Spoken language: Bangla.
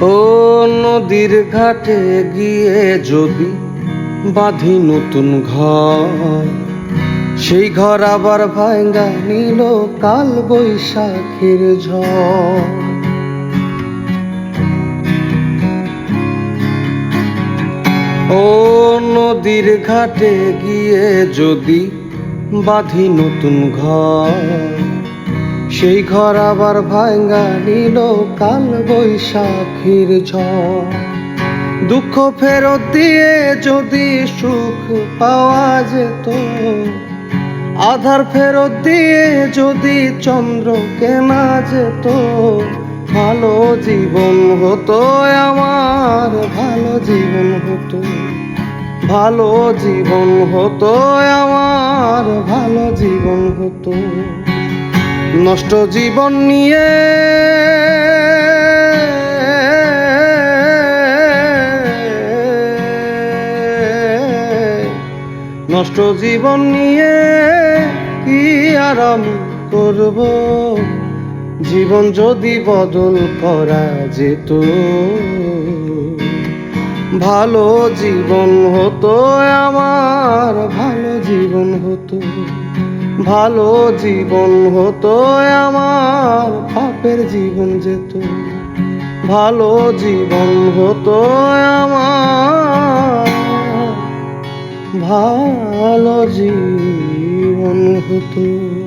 ও নদীর ঘাটে গিয়ে যদি বাঁধি নতুন ঘর, সেই ঘর আবার ভাঙা নিল কাল বৈশাখের ঝড়। ও নদীর ঘাটে গিয়ে যদি বাঁধি নতুন ঘর, সেই ঘর আবার ভাঙা নিল কাল বৈশাখীর ঝড়। দুঃখ ফেরত দিয়ে যদি সুখ পাওয়া যেত, আধার ফেরত দিয়ে যদি চন্দ্র কেনা যেত, ভালো জীবন হতো আমার, ভালো জীবন হতো, ভালো জীবন হতো আমার, ভালো জীবন হতো। নষ্ট জীবন নিয়ে নষ্ট জীবন নিয়ে কি আর আমি করব, জীবন যদি বদল করা যেত, ভালো জীবন হতো আমার, ভালো জীবন হতো, ভালো জীবন হতো আমার, পাপের জীবন যেত, ভালো জীবন হতো আমার, ভালো জীবন হতো।